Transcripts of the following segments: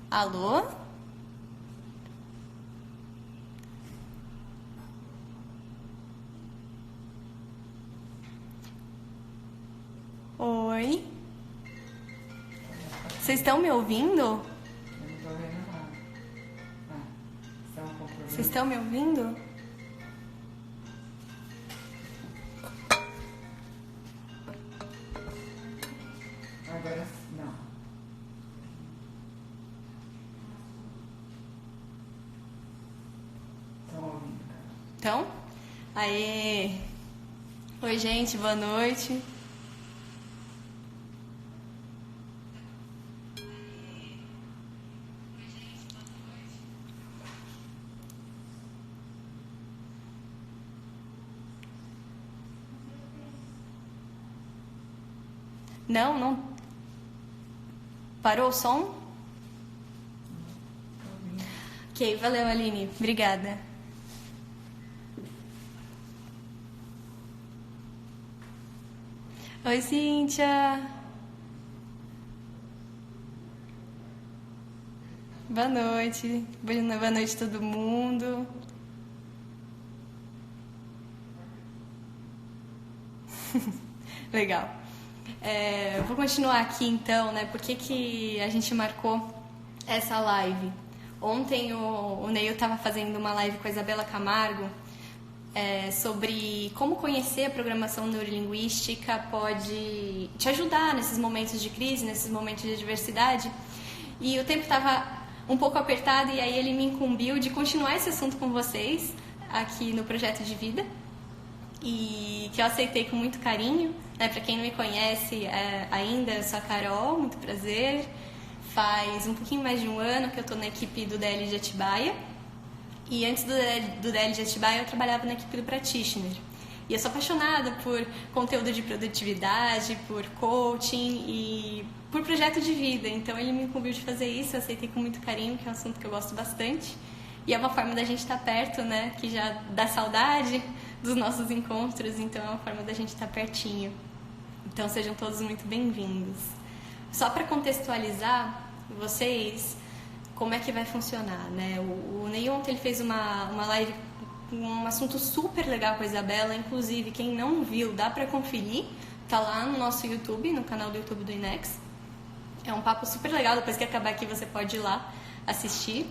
Alô? Oi? Vocês estão me ouvindo? Eu não tô vendo nada. Estão com problema. Vocês estão me ouvindo? Agora não. Estão ouvindo, cara. Então? Aê! Oi, gente, boa noite. Não. Parou o som? Ok, valeu, Aline. Obrigada. Oi, Cíntia. Boa noite. Boa noite, todo mundo. Legal. Vou continuar aqui então, né? Por que a gente marcou essa live? Ontem o Neil estava fazendo uma live com a Isabela Camargo sobre como conhecer a programação neurolinguística pode te ajudar nesses momentos de crise, nesses momentos de adversidade. E o tempo estava um pouco apertado e aí ele me incumbiu de continuar esse assunto com vocês aqui no Projeto de Vida. E que eu aceitei com muito carinho, né? Para quem não me conhece ainda, eu sou a Carol, muito prazer. Faz um pouquinho mais de um ano que eu estou na equipe do DL de Atibaia. E antes do DL de Atibaia eu trabalhava na equipe do Practitioner. E eu sou apaixonada por conteúdo de produtividade, por coaching e por projeto de vida. Então ele me incumbiu de fazer isso, eu aceitei com muito carinho, que é um assunto que eu gosto bastante. E é uma forma da gente estar perto, né? Que já dá saudade dos nossos encontros, então é uma forma da gente estar pertinho. Então sejam todos muito bem-vindos. Só para contextualizar vocês, como é que vai funcionar, né? O Ney ontem ele fez uma live com um assunto super legal com a Isabela, inclusive quem não viu, dá para conferir, tá lá no nosso YouTube, no canal do YouTube do Inex. É um papo super legal, depois que acabar aqui você pode ir lá assistir.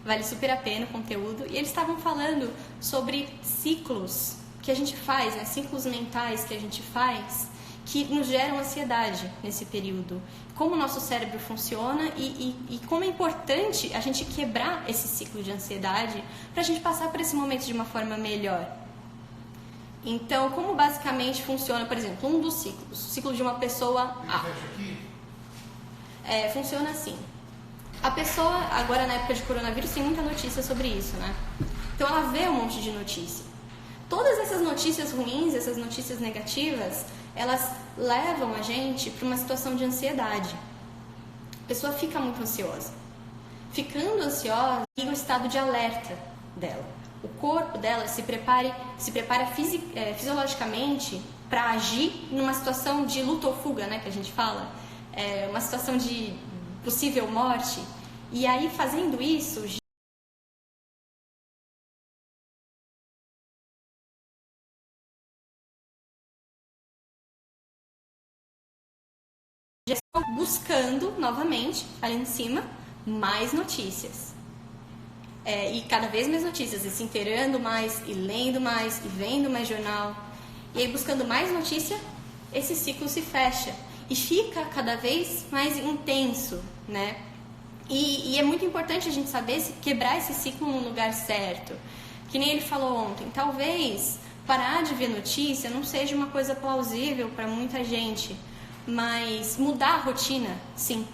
Vale super a pena o conteúdo. E eles estavam falando sobre ciclos que a gente faz, né? Ciclos mentais que a gente faz, que nos geram ansiedade nesse período. Como o nosso cérebro funciona e como é importante a gente quebrar esse ciclo de ansiedade para a gente passar por esse momento de uma forma melhor. Então, como basicamente funciona, por exemplo, um dos ciclos, o ciclo de uma pessoa A. Funciona assim. A pessoa, agora na época de coronavírus, tem muita notícia sobre isso, né? Então ela vê um monte de notícia. Todas essas notícias ruins, essas notícias negativas, elas levam a gente para uma situação de ansiedade. A pessoa fica muito ansiosa. Ficando ansiosa, liga o estado de alerta dela. O corpo dela se prepara fisiologicamente para agir numa situação de luta ou fuga, né, que a gente fala. Uma situação de possível morte, e aí fazendo isso já estou buscando novamente ali em cima mais notícias, e cada vez mais notícias, e se inteirando mais, e lendo mais, e vendo mais jornal, e aí buscando mais notícia, esse ciclo se fecha e fica cada vez mais intenso, né? E é muito importante a gente saber quebrar esse ciclo no lugar certo. Que nem ele falou ontem, talvez parar de ver notícia não seja uma coisa plausível para muita gente, mas mudar a rotina, sim.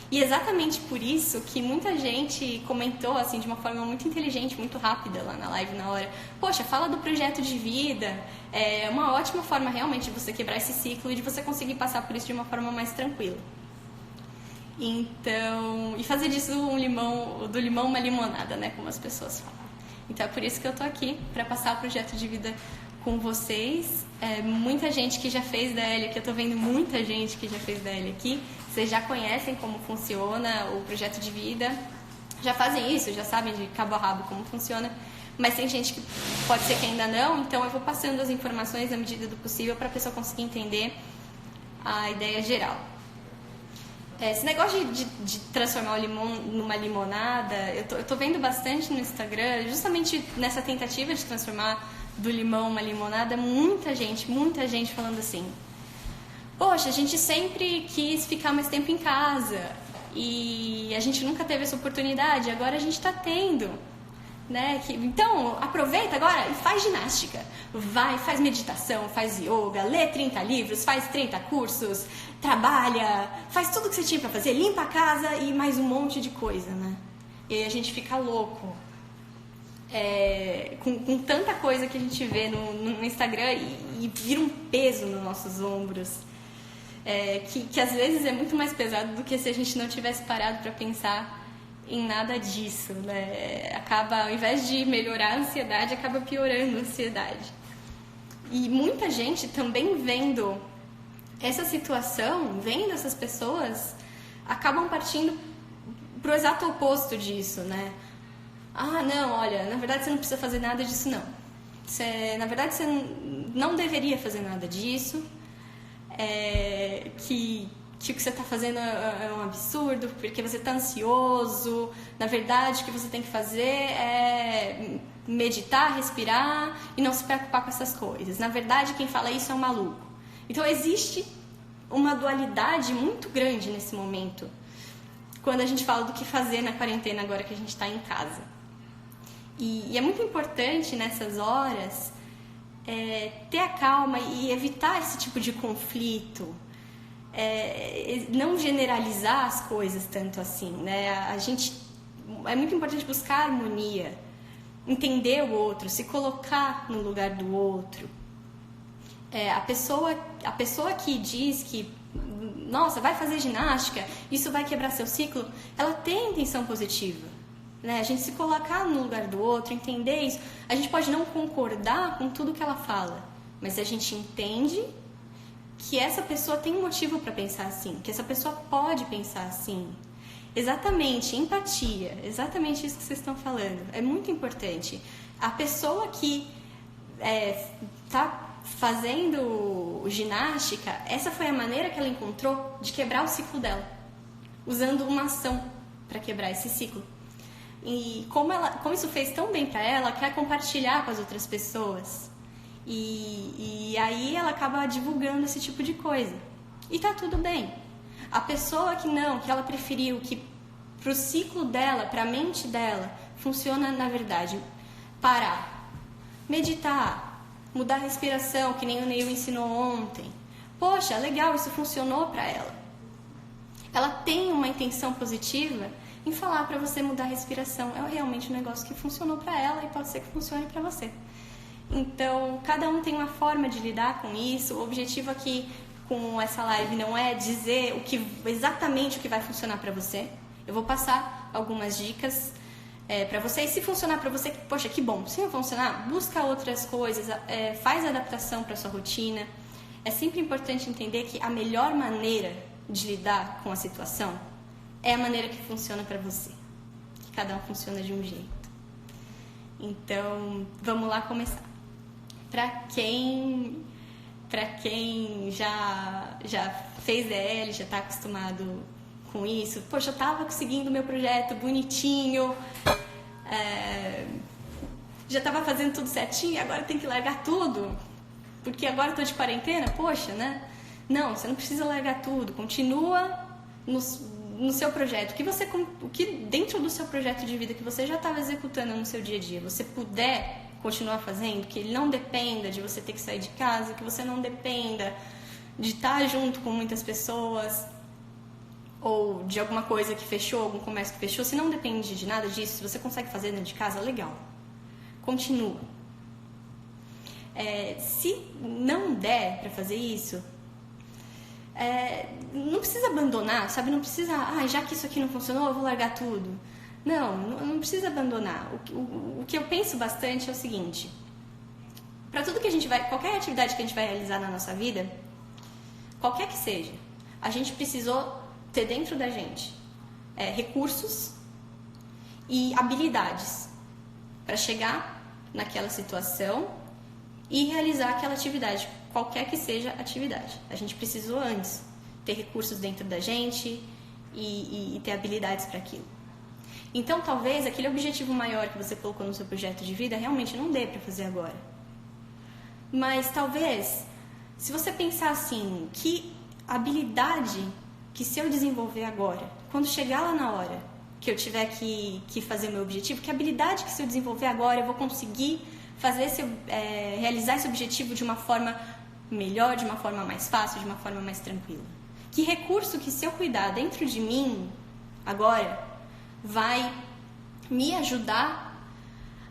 E exatamente por isso que muita gente comentou assim de uma forma muito inteligente, muito rápida lá na live na hora. Poxa, fala do projeto de vida, é uma ótima forma realmente de você quebrar esse ciclo e de você conseguir passar por isso de uma forma mais tranquila. Então, e fazer disso do limão uma limonada, né, como as pessoas falam. Então é por isso que eu tô aqui, para passar o projeto de vida com vocês. Muita gente que já fez DL aqui, eu tô vendo muita gente que já fez DL aqui. Vocês já conhecem como funciona o projeto de vida, já fazem isso, já sabem de cabo a rabo como funciona, mas tem gente que pode ser que ainda não, então eu vou passando as informações na medida do possível para a pessoa conseguir entender a ideia geral. Esse negócio de transformar o limão numa limonada, eu tô vendo bastante no Instagram, justamente nessa tentativa de transformar do limão uma limonada, muita gente falando assim: poxa, a gente sempre quis ficar mais tempo em casa e a gente nunca teve essa oportunidade, agora a gente está tendo, né? Então, aproveita agora e faz ginástica. Vai, faz meditação, faz yoga, lê 30 livros, faz 30 cursos, trabalha, faz tudo que você tinha para fazer, limpa a casa e mais um monte de coisa, né? E aí a gente fica louco. Com tanta coisa que a gente vê no Instagram e vira um peso nos nossos ombros. Que às vezes é muito mais pesado do que se a gente não tivesse parado para pensar em nada disso, né? Acaba, ao invés de melhorar a ansiedade, acaba piorando a ansiedade. E muita gente também vendo essa situação, vendo essas pessoas, acabam partindo pro exato oposto disso, né? Ah, não, olha, na verdade você não precisa fazer nada disso, não. Na verdade você não deveria fazer nada disso. Que o que você está fazendo é um absurdo, porque você está ansioso. Na verdade, o que você tem que fazer é meditar, respirar e não se preocupar com essas coisas. Na verdade, quem fala isso é um maluco. Então, existe uma dualidade muito grande nesse momento, quando a gente fala do que fazer na quarentena agora que a gente está em casa. E é muito importante nessas horas ter a calma e evitar esse tipo de conflito. Não generalizar as coisas tanto assim, né? É muito importante buscar harmonia, entender o outro, se colocar no lugar do outro. A pessoa que diz que, nossa, vai fazer ginástica, isso vai quebrar seu ciclo, ela tem intenção positiva, né? A gente se colocar no lugar do outro, entender isso. A gente pode não concordar com tudo que ela fala, mas a gente entende que essa pessoa tem um motivo para pensar assim, que essa pessoa pode pensar assim. Exatamente, empatia, exatamente isso que vocês estão falando. É muito importante. A pessoa que está fazendo ginástica, essa foi a maneira que ela encontrou de quebrar o ciclo dela, usando uma ação para quebrar esse ciclo. E como isso fez tão bem para ela, quer compartilhar com as outras pessoas. E aí ela acaba divulgando esse tipo de coisa. E tá tudo bem. A pessoa que ela preferiu, que pro ciclo dela, pra mente dela, funciona na verdade parar, meditar, mudar a respiração, que nem o Neil ensinou ontem. Poxa, legal, isso funcionou pra ela. Ela tem uma intenção positiva em falar pra você mudar a respiração. É realmente um negócio que funcionou pra ela e pode ser que funcione pra você. Então, cada um tem uma forma de lidar com isso. O objetivo aqui com essa live não é dizer exatamente o que vai funcionar para você. Eu vou passar algumas dicas para você. E se funcionar para você, poxa, que bom. Se não funcionar, busca outras coisas, faz adaptação para sua rotina. É sempre importante entender que a melhor maneira de lidar com a situação é a maneira que funciona para você. Que cada um funciona de um jeito. Então, vamos lá começar. Para quem já fez DL, já está acostumado com isso, poxa, eu estava seguindo o meu projeto bonitinho, já estava fazendo tudo certinho e agora tem que largar tudo, porque agora estou de quarentena, poxa, né? Não, você não precisa largar tudo, continua no seu projeto, o que dentro do seu projeto de vida que você já estava executando no seu dia a dia, você puder continuar fazendo, que ele não dependa de você ter que sair de casa, que você não dependa de estar junto com muitas pessoas ou de alguma coisa que fechou, algum comércio que fechou. Se não depende de nada disso, se você consegue fazer dentro de casa, legal. Continua. Se não der para fazer isso, não precisa abandonar, sabe? Não precisa, já que isso aqui não funcionou, eu vou largar tudo. Não precisa abandonar. O que eu penso bastante é o seguinte: para tudo que a gente qualquer atividade que a gente vai realizar na nossa vida, qualquer que seja, a gente precisou ter dentro da gente recursos e habilidades para chegar naquela situação e realizar aquela atividade, qualquer que seja a atividade. A gente precisou antes ter recursos dentro da gente e ter habilidades para aquilo. Então, talvez aquele objetivo maior que você colocou no seu projeto de vida realmente não dê para fazer agora. Mas talvez, se você pensar assim, que habilidade que se eu desenvolver agora, quando chegar lá na hora que eu tiver que fazer o meu objetivo, que habilidade que se eu desenvolver agora eu vou conseguir fazer realizar esse objetivo de uma forma melhor, de uma forma mais fácil, de uma forma mais tranquila. Que recurso que se eu cuidar dentro de mim agora vai me ajudar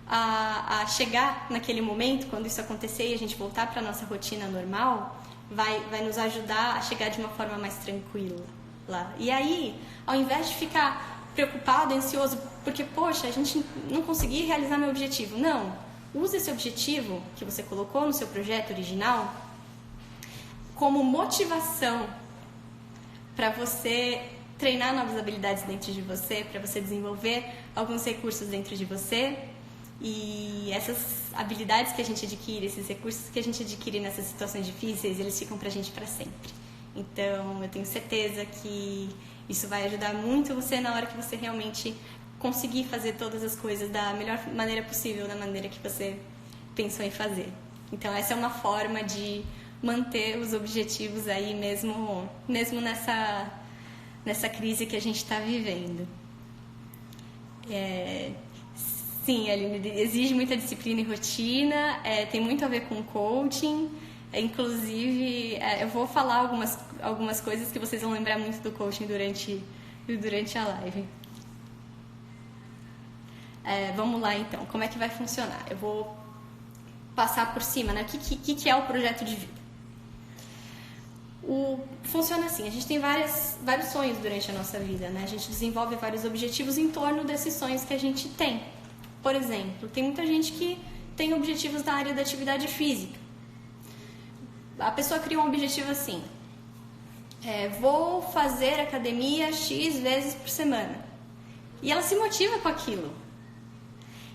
a chegar naquele momento, quando isso acontecer e a gente voltar para a nossa rotina normal, vai nos ajudar a chegar de uma forma mais tranquila lá. E aí, ao invés de ficar preocupado, ansioso, porque, poxa, a gente não conseguiu realizar meu objetivo. Não, use esse objetivo que você colocou no seu projeto original como motivação para você treinar novas habilidades dentro de você, para você desenvolver alguns recursos dentro de você. E essas habilidades que a gente adquire, esses recursos que a gente adquire nessas situações difíceis, eles ficam pra gente para sempre. Então, eu tenho certeza que isso vai ajudar muito você na hora que você realmente conseguir fazer todas as coisas da melhor maneira possível, da maneira que você pensou em fazer. Então, essa é uma forma de manter os objetivos aí mesmo nessa crise que a gente está vivendo. Sim, Aline, exige muita disciplina e rotina, tem muito a ver com coaching. Inclusive, eu vou falar algumas coisas que vocês vão lembrar muito do coaching durante a live. Vamos lá, então. Como é que vai funcionar? Eu vou passar por cima, né? O que é o projeto de vida? Funciona assim, a gente tem vários sonhos durante a nossa vida, né? A gente desenvolve vários objetivos em torno desses sonhos que a gente tem. Por exemplo, tem muita gente que tem objetivos na área da atividade física. A pessoa cria um objetivo assim: vou fazer academia X vezes por semana. E ela se motiva com aquilo.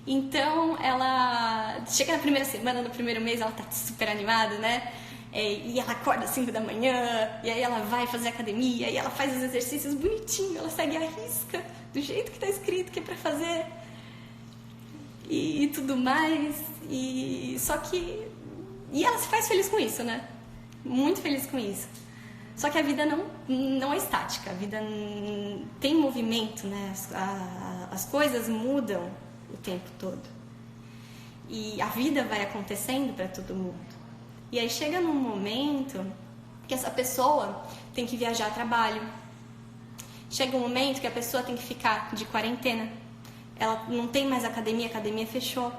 Então, ela chega na primeira semana, no primeiro mês, ela tá super animada, né? E ela acorda às 5 da manhã, e aí ela vai fazer academia, e ela faz os exercícios bonitinho, ela segue a risca, do jeito que tá escrito que é pra fazer. E tudo mais. E ela se faz feliz com isso, né? Muito feliz com isso. Só que a vida não é estática, a vida tem movimento, né? As coisas mudam o tempo todo. E a vida vai acontecendo para todo mundo. E aí chega num momento que essa pessoa tem que viajar a trabalho. Chega um momento que a pessoa tem que ficar de quarentena. Ela não tem mais academia, a academia fechou.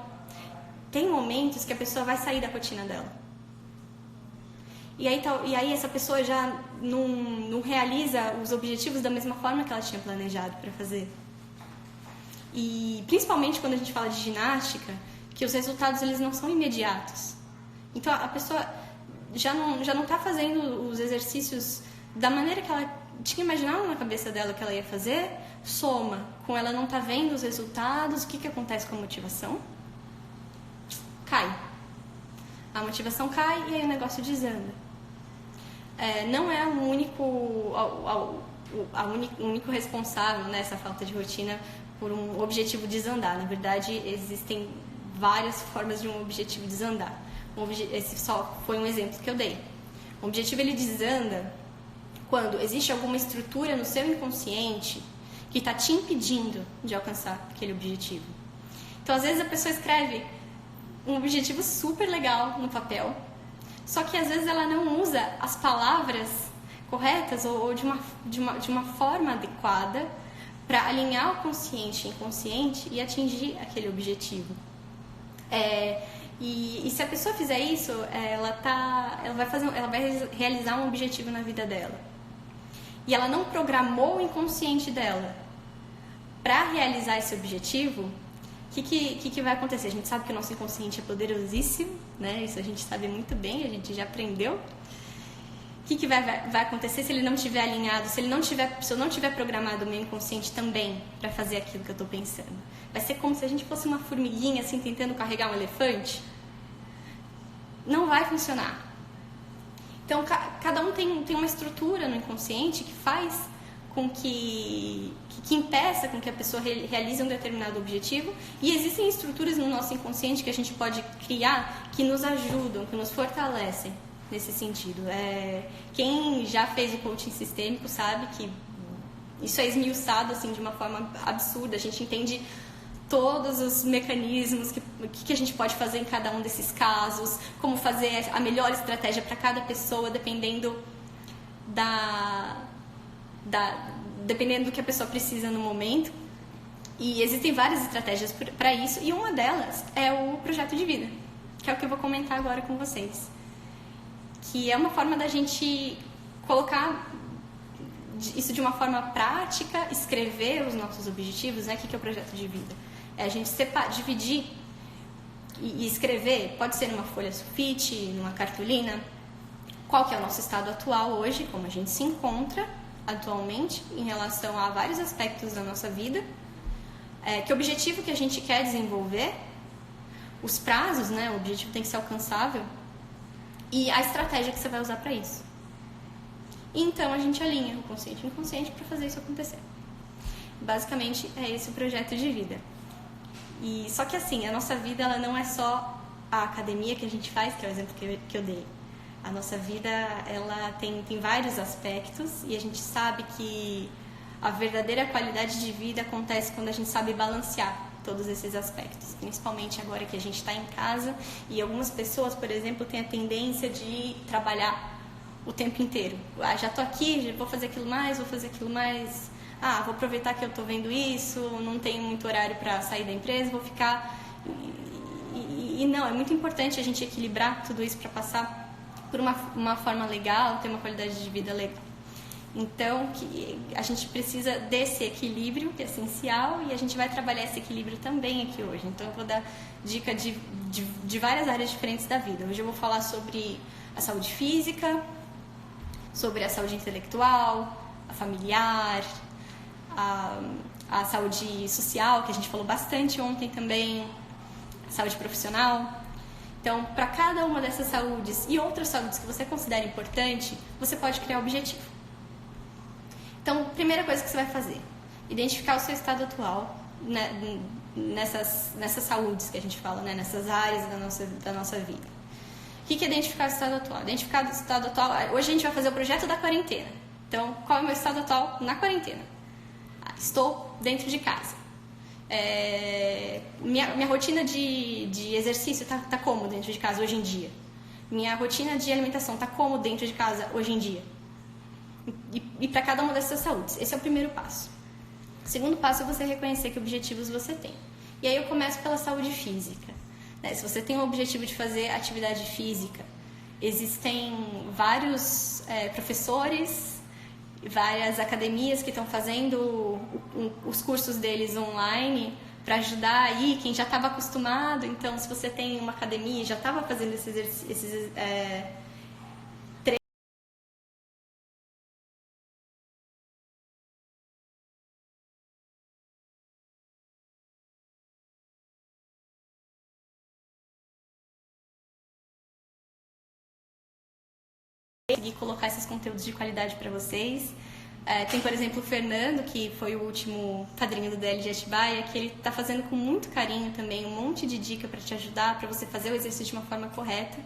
Tem momentos que a pessoa vai sair da rotina dela. E aí essa pessoa já não realiza os objetivos da mesma forma que ela tinha planejado para fazer. E principalmente quando a gente fala de ginástica, que os resultados eles não são imediatos. Então a pessoa já não está fazendo os exercícios da maneira que ela tinha imaginado na cabeça dela que ela ia fazer. Soma com ela não tá vendo os resultados, o que acontece com a motivação? Cai. A motivação cai e aí o negócio desanda. Não é o único responsável nessa falta de rotina por um objetivo desandar. Na verdade, existem várias formas de um objetivo desandar. Esse só foi um exemplo que eu dei. O objetivo ele desanda quando existe alguma estrutura no seu inconsciente que está te impedindo de alcançar aquele objetivo. Então, às vezes, a pessoa escreve um objetivo super legal no papel, só que, às vezes, ela não usa as palavras corretas ou de uma forma adequada para alinhar o consciente e inconsciente e atingir aquele objetivo. E se a pessoa fizer isso, ela vai realizar um objetivo na vida dela. E ela não programou o inconsciente dela para realizar esse objetivo, o que vai acontecer? A gente sabe que o nosso inconsciente é poderosíssimo, né? Isso a gente sabe muito bem, a gente já aprendeu. que vai acontecer se ele não estiver alinhado, se eu não tiver programado o meu inconsciente também para fazer aquilo que eu estou pensando? Vai ser como se a gente fosse uma formiguinha assim tentando carregar um elefante? Não vai funcionar. Então, cada um tem uma estrutura no inconsciente que faz com que impeça com que a pessoa realize um determinado objetivo, e existem estruturas no nosso inconsciente que a gente pode criar que nos ajudam, que nos fortalecem nesse sentido. Quem já fez o coaching sistêmico sabe que isso é esmiuçado assim, de uma forma absurda, a gente entende todos os mecanismos, o que a gente pode fazer em cada um desses casos, como fazer a melhor estratégia para cada pessoa, dependendo dependendo do que a pessoa precisa no momento. E existem várias estratégias para isso, e uma delas é o projeto de vida, que é o que eu vou comentar agora com vocês. Que é uma forma da gente colocar isso de uma forma prática, escrever os nossos objetivos, né? O que é o projeto de vida? É a gente dividir e escrever, pode ser numa folha sulfite, numa cartolina, qual que é o nosso estado atual hoje, como a gente se encontra atualmente em relação a vários aspectos da nossa vida, que objetivo que a gente quer desenvolver, os prazos, né? O objetivo tem que ser alcançável, e a estratégia que você vai usar para isso. E então a gente alinha o consciente e o inconsciente para fazer isso acontecer. Basicamente é esse o projeto de vida. E só que assim, a nossa vida ela não é só a academia que a gente faz, que é o exemplo que eu dei. A nossa vida ela tem vários aspectos, e a gente sabe que a verdadeira qualidade de vida acontece quando a gente sabe balancear todos esses aspectos, principalmente agora que a gente está em casa, e algumas pessoas, por exemplo, têm a tendência de trabalhar o tempo inteiro. Já estou aqui, vou fazer aquilo mais, vou aproveitar que eu estou vendo isso, não tenho muito horário para sair da empresa, vou ficar... E não, é muito importante a gente equilibrar tudo isso para passar por uma forma legal, ter uma qualidade de vida legal. Então, a gente precisa desse equilíbrio, que é essencial, e a gente vai trabalhar esse equilíbrio também aqui hoje. Então, eu vou dar dica de várias áreas diferentes da vida. Hoje eu vou falar sobre a saúde física, sobre a saúde intelectual, a familiar, a saúde social, que a gente falou bastante ontem também, a saúde profissional. Então, para cada uma dessas saúdes e outras saúdes que você considera importante, você pode criar objetivo. Então, primeira coisa que você vai fazer, identificar o seu estado atual, né, nessas saúdes que a gente fala, né, nessas áreas da nossa vida. O que é identificar o estado atual? Identificar o estado atual, hoje a gente vai fazer o projeto da quarentena. Então, qual é o meu estado atual na quarentena? Estou dentro de casa. Minha rotina de exercício está como dentro de casa hoje em dia? Minha rotina de alimentação está como dentro de casa hoje em dia? E para cada uma dessas saúdes. Esse é o primeiro passo. O segundo passo é você reconhecer que objetivos você tem. E aí eu começo pela saúde física. Se você tem o objetivo de fazer atividade física, existem vários professores, várias academias que estão fazendo os cursos deles online para ajudar aí quem já estava acostumado. Então, se você tem uma academia e já estava fazendo esses conseguir colocar esses conteúdos de qualidade para vocês. Tem, por exemplo, o Fernando, que foi o último padrinho do DL de Atibaia, que ele está fazendo com muito carinho também um monte de dica para te ajudar, para você fazer o exercício de uma forma correta.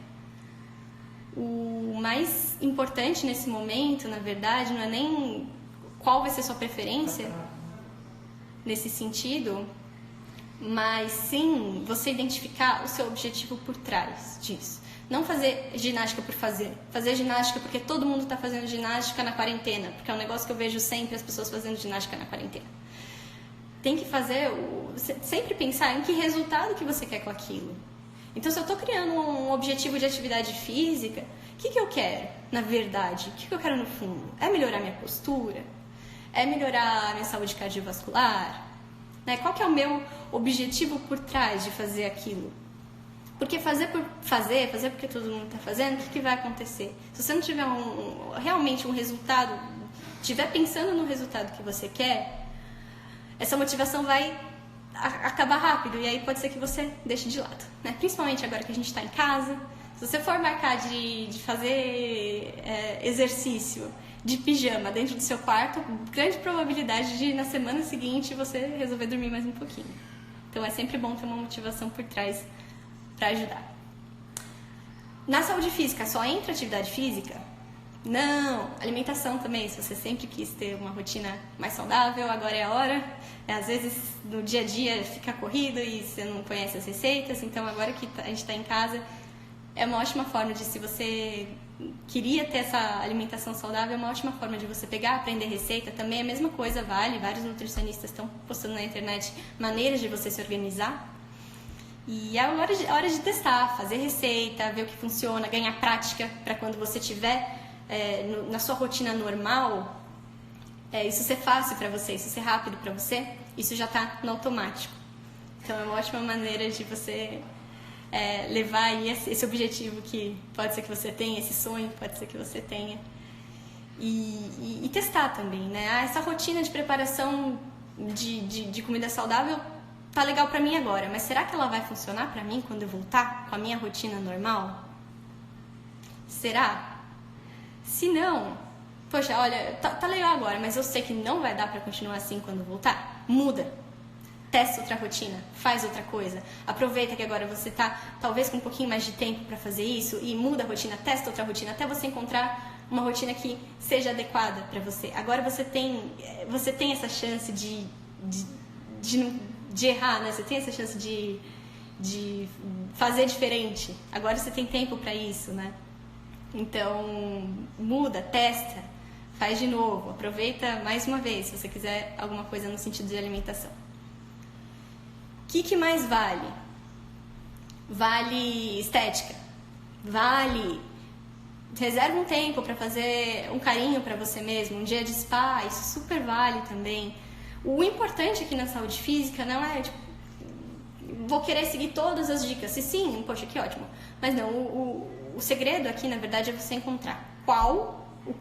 O mais importante nesse momento, na verdade, não é nem qual vai ser sua preferência nesse sentido, mas sim você identificar o seu objetivo por trás disso. Não fazer ginástica por fazer. Fazer ginástica porque todo mundo está fazendo ginástica na quarentena. Porque é um negócio que eu vejo sempre as pessoas fazendo ginástica na quarentena. Tem que fazer, sempre pensar em que resultado que você quer com aquilo. Então, se eu estou criando um objetivo de atividade física, o que eu quero, na verdade? O que eu quero no fundo? É melhorar minha postura? É melhorar a minha saúde cardiovascular? Qual que é o meu objetivo por trás de fazer aquilo? Porque fazer porque todo mundo está fazendo, o que vai acontecer? Se você não tiver realmente um resultado, estiver pensando no resultado que você quer, essa motivação vai acabar rápido e aí pode ser que você deixe de lado, né? Principalmente agora que a gente está em casa. Se você for marcar de fazer exercício de pijama dentro do seu quarto, grande probabilidade de na semana seguinte você resolver dormir mais um pouquinho. Então é sempre bom ter uma motivação por trás para ajudar. Na saúde física, só entra atividade física? Não, alimentação também. Se você sempre quis ter uma rotina mais saudável, agora é a hora. Às vezes no dia a dia fica corrido e você não conhece as receitas, então agora que a gente está em casa, é uma ótima forma de, se você queria ter essa alimentação saudável, é uma ótima forma de você pegar, aprender receita. Também é a mesma coisa, vale. Vários nutricionistas estão postando na internet maneiras de você se organizar. E é a hora de testar, fazer receita, ver o que funciona, ganhar prática para quando você tiver na sua rotina normal, isso ser fácil para você, isso ser rápido para você, isso já está no automático. Então é uma ótima maneira de você levar aí esse objetivo que pode ser que você tenha, esse sonho pode ser que você tenha, e testar também, né? Essa rotina de preparação de comida saudável tá legal pra mim agora, mas será que ela vai funcionar pra mim quando eu voltar com a minha rotina normal? Será? Se não, poxa, olha, tá legal agora, mas eu sei que não vai dar pra continuar assim quando eu voltar. Muda. Testa outra rotina, faz outra coisa. Aproveita que agora você tá talvez com um pouquinho mais de tempo pra fazer isso e muda a rotina, testa outra rotina até você encontrar uma rotina que seja adequada pra você. Agora você tem essa chance de errar, né? Você tem essa chance de fazer diferente. Agora você tem tempo para isso, né? Então, muda, testa, faz de novo, aproveita mais uma vez, se você quiser alguma coisa no sentido de alimentação. O que mais vale? Vale estética. Vale. Reserva um tempo para fazer um carinho para você mesmo, um dia de spa, isso super vale também. O importante aqui na saúde física não é, tipo, vou querer seguir todas as dicas. Se sim, poxa, que ótimo. Mas não, o segredo aqui, na verdade, é você encontrar o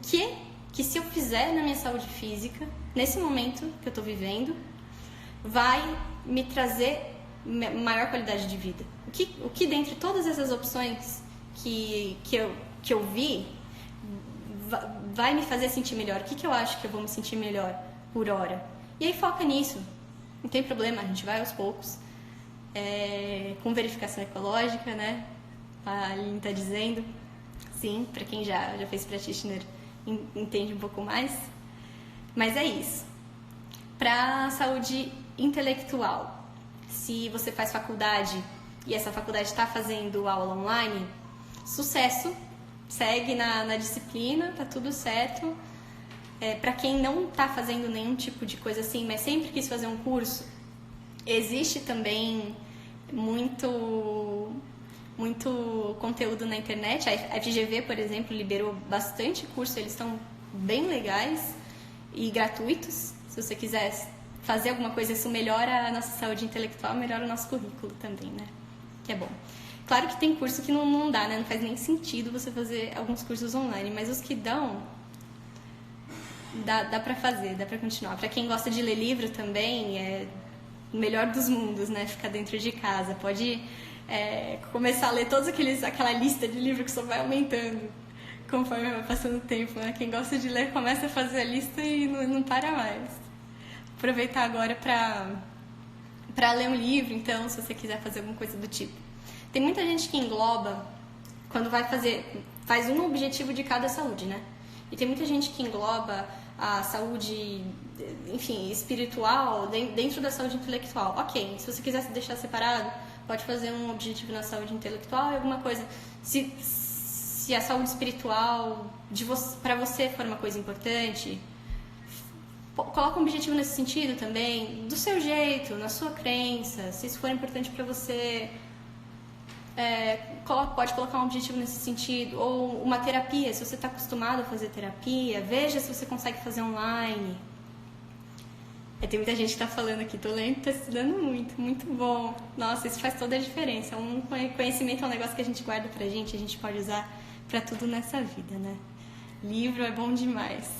que se eu fizer na minha saúde física, nesse momento que eu tô vivendo, vai me trazer maior qualidade de vida. O que dentre todas essas opções que eu vi, vai me fazer sentir melhor? O que eu acho que eu vou me sentir melhor por hora? E aí foca nisso, não tem problema, a gente vai aos poucos, com verificação ecológica, né? A Aline está dizendo, sim, para quem já fez practitioner entende um pouco mais, mas é isso. Para a saúde intelectual, se você faz faculdade e essa faculdade está fazendo aula online, sucesso, segue na disciplina, tá tudo certo. Para quem não está fazendo nenhum tipo de coisa assim, mas sempre quis fazer um curso, existe também muito conteúdo na internet. A FGV, por exemplo, liberou bastante curso, eles estão bem legais e gratuitos. Se você quiser fazer alguma coisa, isso melhora a nossa saúde intelectual, melhora o nosso currículo também, né? Que é bom. Claro que tem curso que não dá, né? Não faz nem sentido você fazer alguns cursos online, mas os que dão, dá pra fazer, dá pra continuar. Pra quem gosta de ler livro também, é o melhor dos mundos, né? Ficar dentro de casa. Pode começar a ler aquela lista de livros que só vai aumentando conforme vai passando o tempo, né? Quem gosta de ler começa a fazer a lista e não para mais. Aproveitar agora pra ler um livro, então, se você quiser fazer alguma coisa do tipo. Tem muita gente que engloba, quando faz um objetivo de cada saúde, né? E tem muita gente que engloba a saúde, enfim, espiritual dentro da saúde intelectual. Ok, se você quiser se deixar separado, pode fazer um objetivo na saúde intelectual e alguma coisa. Se a saúde espiritual para você for uma coisa importante, coloca um objetivo nesse sentido também, do seu jeito, na sua crença. Se isso for importante para você, pode colocar um objetivo nesse sentido. Ou uma terapia, se você está acostumado a fazer terapia, veja se você consegue fazer online. Tem muita gente que tá falando aqui, tô lendo, tô estudando muito, muito bom. Nossa, isso faz toda a diferença. Um conhecimento é um negócio que a gente guarda pra gente, a gente pode usar pra tudo nessa vida, né? Livro é bom demais.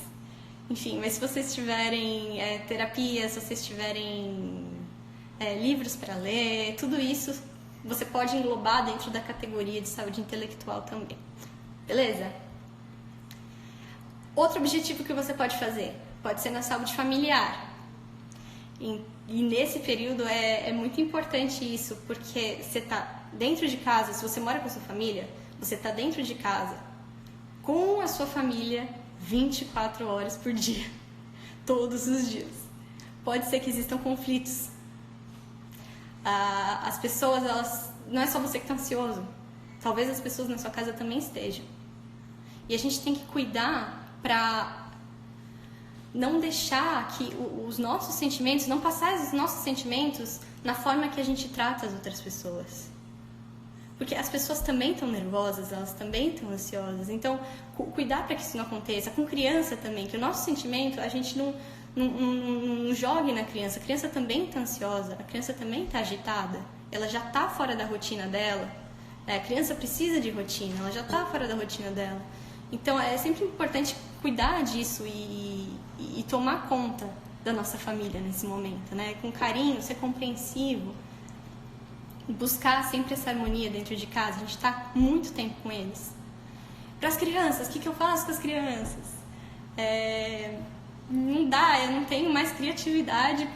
Enfim, mas se vocês tiverem terapia, se vocês tiverem livros para ler, tudo isso você pode englobar dentro da categoria de saúde intelectual também. Beleza? Outro objetivo que você pode fazer pode ser na saúde familiar. E nesse período é muito importante isso, porque você está dentro de casa, se você mora com a sua família, você está dentro de casa com a sua família 24 horas por dia, todos os dias. Pode ser que existam conflitos. As pessoas, não é só você que está ansioso. Talvez as pessoas na sua casa também estejam. E a gente tem que cuidar para não deixar que os nossos sentimentos, não passar os nossos sentimentos na forma que a gente trata as outras pessoas. Porque as pessoas também estão nervosas, elas também estão ansiosas. Então, cuidar para que isso não aconteça. Com criança também, que o nosso sentimento, a gente não jogue na criança. A criança também está ansiosa, a criança também está agitada. Ela já está fora da rotina dela. A criança precisa de rotina, ela já está fora da rotina dela. Então, é sempre importante cuidar disso e tomar conta da nossa família nesse momento, né? Com carinho, ser compreensivo. Buscar sempre essa harmonia dentro de casa. A gente está muito tempo com eles. Para as crianças, o que eu faço com as crianças? Não dá, eu não tenho mais criatividade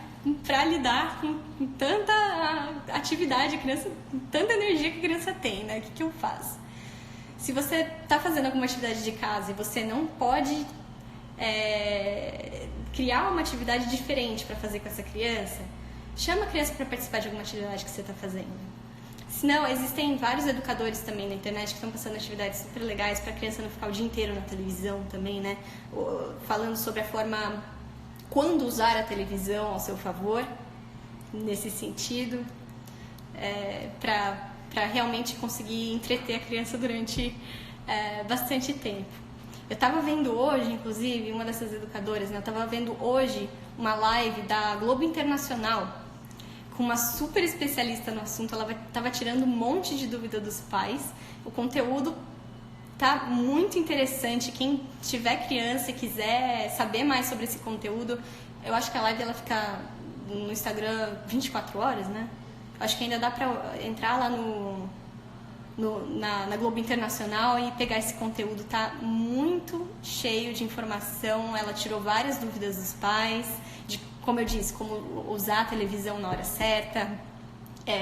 para lidar com tanta atividade, tanta energia que a criança tem, né? O que eu faço? Se você está fazendo alguma atividade de casa e você não pode criar uma atividade diferente para fazer com essa criança, chama a criança para participar de alguma atividade que você está fazendo. Senão, existem vários educadores também na internet que estão passando atividades super legais para a criança não ficar o dia inteiro na televisão também, né? Falando sobre a forma, quando usar a televisão ao seu favor, nesse sentido, para realmente conseguir entreter a criança durante bastante tempo. Eu estava vendo hoje, inclusive, uma dessas educadoras, né? Eu estava vendo hoje uma live da Globo Internacional com uma super especialista no assunto. Ela estava tirando um monte de dúvida dos pais. O conteúdo tá muito interessante. Quem tiver criança e quiser saber mais sobre esse conteúdo, eu acho que a live ela fica no Instagram 24 horas, né? Acho que ainda dá para entrar lá na Globo Internacional e pegar esse conteúdo. Tá muito cheio de informação. Ela tirou várias dúvidas dos pais, de, como eu disse, como usar a televisão na hora certa,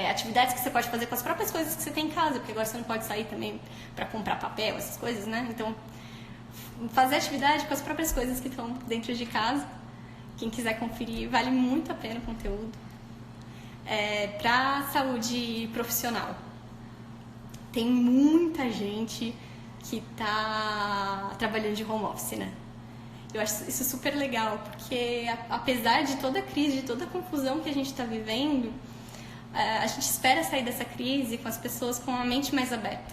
atividades que você pode fazer com as próprias coisas que você tem em casa, porque agora você não pode sair também para comprar papel, essas coisas, né? Então, fazer atividade com as próprias coisas que estão dentro de casa. Quem quiser conferir, vale muito a pena o conteúdo. Para saúde profissional, tem muita gente que está trabalhando de home office, né? Eu acho isso super legal, porque apesar de toda a crise, de toda a confusão que a gente está vivendo, a gente espera sair dessa crise com as pessoas com a mente mais aberta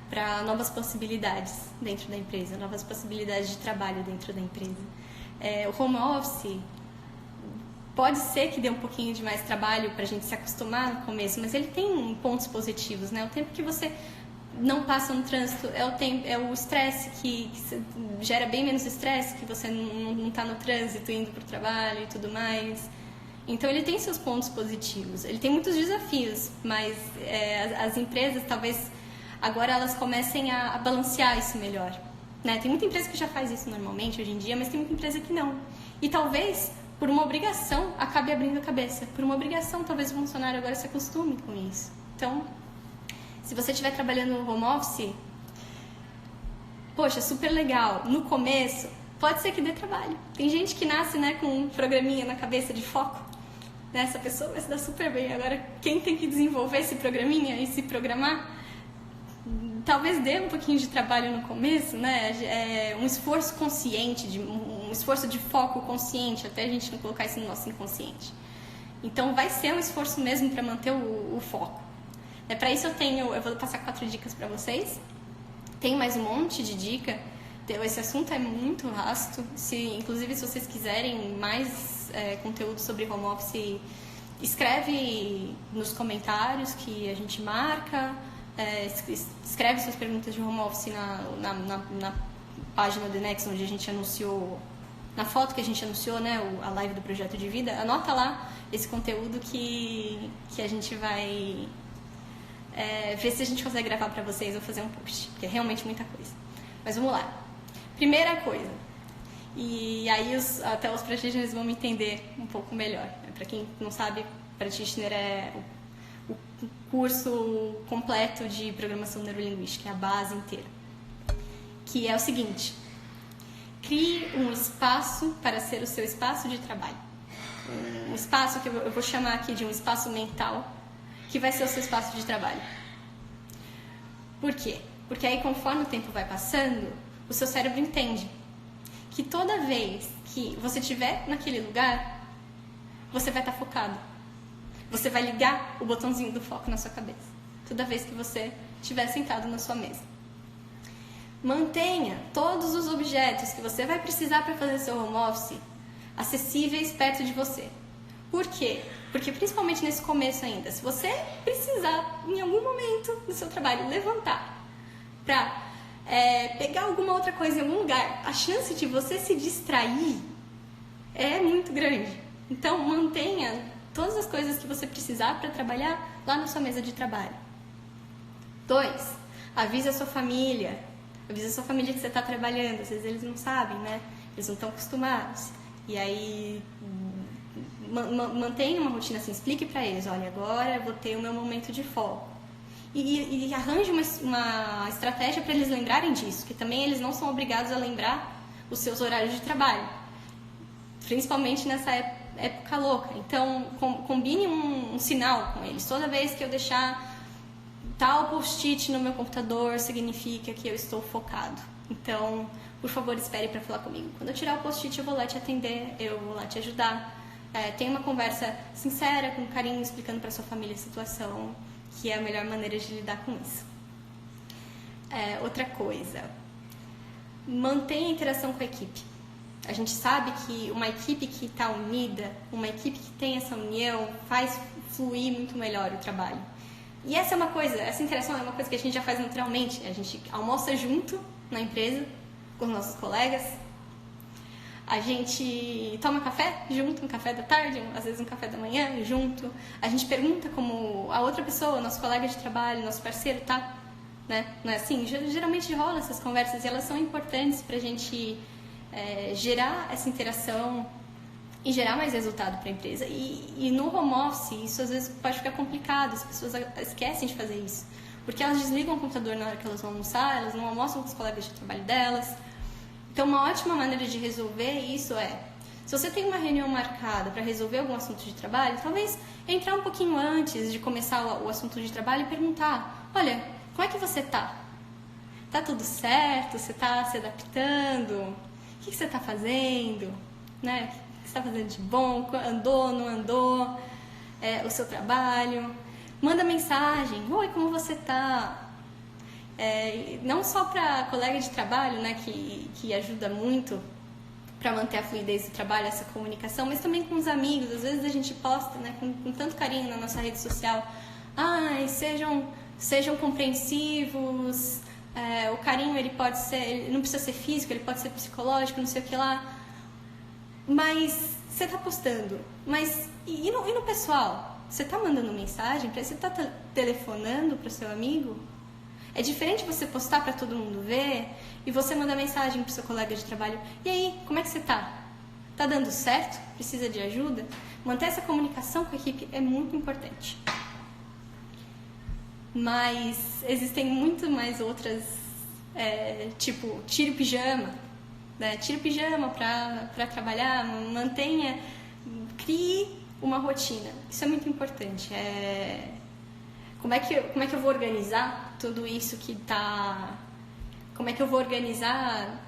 para novas possibilidades dentro da empresa, novas possibilidades de trabalho dentro da empresa. O home office pode ser que dê um pouquinho de mais trabalho para a gente se acostumar no começo, mas ele tem pontos positivos, né? O tempo que você não passa no trânsito é o estresse que gera bem menos estresse, que você não está no trânsito indo para o trabalho e tudo mais. Então ele tem seus pontos positivos. Ele tem muitos desafios, mas as empresas talvez agora elas comecem a balancear isso melhor, né? Tem muita empresa que já faz isso normalmente hoje em dia, mas tem muita empresa que não. E talvez por uma obrigação acabe abrindo a cabeça. Por uma obrigação talvez o funcionário agora se acostume com isso. Então, se você estiver trabalhando no home office, poxa, super legal. No começo, pode ser que dê trabalho. Tem gente que nasce, né, com um programinha na cabeça de foco. Essa pessoa vai se dar super bem. Agora, quem tem que desenvolver esse programinha e se programar, talvez dê um pouquinho de trabalho no começo, né? Um esforço consciente, um esforço de foco consciente, até a gente não colocar isso no nosso inconsciente. Então, vai ser um esforço mesmo para manter o foco. Para isso eu vou passar 4 dicas para vocês. Tem mais um monte de dica, Esse assunto é muito vasto. Inclusive, se vocês quiserem mais conteúdo sobre home office, escreve nos comentários que a gente marca. Escreve suas perguntas de home office na página do Next, onde a gente anunciou, na foto que a gente anunciou, né, a live do Projeto de Vida. Anota lá esse conteúdo que a gente vai ver se a gente consegue gravar para vocês ou fazer um post, porque é realmente muita coisa. Mas vamos lá. Primeira coisa, e aí até os practitioners vão me entender um pouco melhor. Para quem não sabe, practitioner é o curso completo de programação neurolinguística, é a base inteira. Que é o seguinte: crie um espaço para ser o seu espaço de trabalho. Um espaço que eu vou chamar aqui de um espaço mental, que vai ser o seu espaço de trabalho. Por quê? Porque aí, conforme o tempo vai passando, o seu cérebro entende que toda vez que você estiver naquele lugar, você vai estar focado. Você vai ligar o botãozinho do foco na sua cabeça toda vez que você estiver sentado na sua mesa. Mantenha todos os objetos que você vai precisar para fazer seu home office acessíveis perto de você. Por quê? Porque principalmente nesse começo ainda, se você precisar em algum momento do seu trabalho levantar para pegar alguma outra coisa em algum lugar, a chance de você se distrair é muito grande. Então mantenha todas as coisas que você precisar para trabalhar lá na sua mesa de trabalho. 2. Avise a sua família. Avise a sua família que você está trabalhando. Às vezes eles não sabem, né? Eles não estão acostumados. E aí, mantenha uma rotina assim. Explique para eles: olha, agora eu vou ter o meu momento de foco. E arranje uma estratégia para eles lembrarem disso. Que também eles não são obrigados a lembrar os seus horários de trabalho. Principalmente nessa época louca. Então, combine um sinal com eles. Toda vez que eu deixar tal post-it no meu computador, significa que eu estou focado. Então, por favor, espere para falar comigo. Quando eu tirar o post-it, eu vou lá te atender, eu vou lá te ajudar. Tenha uma conversa sincera, com carinho, explicando para sua família a situação, que é a melhor maneira de lidar com isso. Outra coisa, mantenha a interação com a equipe. A gente sabe que uma equipe que está unida, uma equipe que tem essa união, faz fluir muito melhor o trabalho. E essa interação é uma coisa que a gente já faz naturalmente. A gente almoça junto na empresa, com os nossos colegas. A gente toma café junto, um café da tarde, às vezes um café da manhã junto. A gente pergunta como a outra pessoa, nosso colega de trabalho, nosso parceiro tá, né? Não é assim? Geralmente rola essas conversas e elas são importantes pra gente gerar essa interação e gerar mais resultado para a empresa. E no home office, isso às vezes pode ficar complicado, as pessoas esquecem de fazer isso. Porque elas desligam o computador na hora que elas vão almoçar, elas não almoçam com os colegas de trabalho delas. Então, uma ótima maneira de resolver isso se você tem uma reunião marcada para resolver algum assunto de trabalho, talvez entrar um pouquinho antes de começar o assunto de trabalho e perguntar: olha, como é que você tá? Tá tudo certo? Você tá se adaptando? O que você está fazendo? Né? O que você está fazendo de bom? Andou, não andou? O seu trabalho? Manda mensagem: oi, como você está? Não só para colega de trabalho, né, que ajuda muito para manter a fluidez do trabalho, essa comunicação, mas também com os amigos. Às vezes a gente posta, né, com tanto carinho na nossa rede social: ai, sejam compreensivos. O carinho, ele não precisa ser físico, ele pode ser psicológico, não sei o que lá. Mas você está postando. Mas e no pessoal? Você está mandando mensagem? Você está telefonando para o seu amigo? É diferente você postar para todo mundo ver e você mandar mensagem para o seu colega de trabalho: e aí, como é que você está? Está dando certo? Precisa de ajuda? Manter essa comunicação com a equipe é muito importante. Mas existem muito mais outras, tipo, tire o pijama, né? Tire o pijama para trabalhar, crie uma rotina. Isso é muito importante. Como é que eu vou organizar tudo isso que tá... Como é que eu vou organizar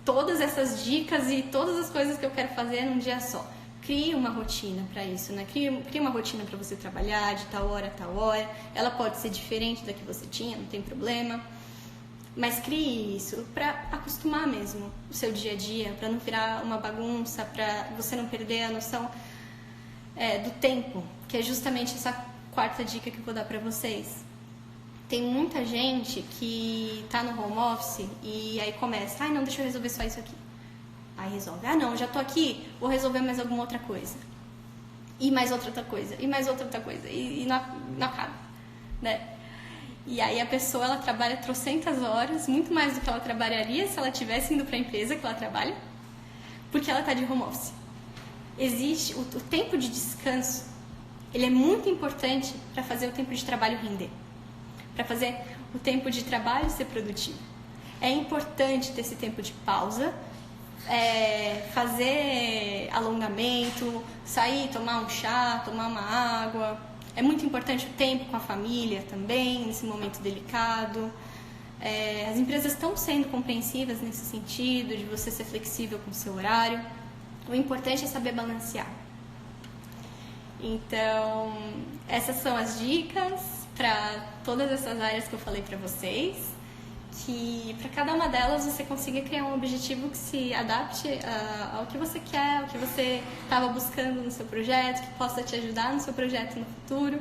todas essas dicas e todas as coisas que eu quero fazer num dia só? Crie uma rotina para isso, né? Crie uma rotina para você trabalhar de tal hora a tal hora. Ela pode ser diferente da que você tinha, não tem problema. Mas crie isso para acostumar mesmo o seu dia a dia, para não virar uma bagunça, para você não perder a noção do tempo, que é justamente essa quarta dica que eu vou dar para vocês. Tem muita gente que tá no home office e aí começa, não, deixa eu resolver só isso aqui. Aí resolve, não, já tô aqui, vou resolver mais alguma outra coisa. E mais outra coisa, e mais outra coisa, e não acaba, né? E aí a pessoa, ela trabalha trocentas horas, muito mais do que ela trabalharia se ela estivesse indo para a empresa que ela trabalha, porque ela está de home office. Existe o tempo de descanso, ele é muito importante para fazer o tempo de trabalho render, para fazer o tempo de trabalho ser produtivo. É importante ter esse tempo de pausa, fazer alongamento, sair, tomar um chá, tomar uma água. É muito importante o tempo com a família também, nesse momento delicado. As empresas estão sendo compreensivas nesse sentido, de você ser flexível com o seu horário. O importante é saber balancear. Então, essas são as dicas para todas essas áreas que eu falei para vocês. Que para cada uma delas você consiga criar um objetivo que se adapte ao que você quer, ao que você estava buscando no seu projeto, que possa te ajudar no seu projeto no futuro.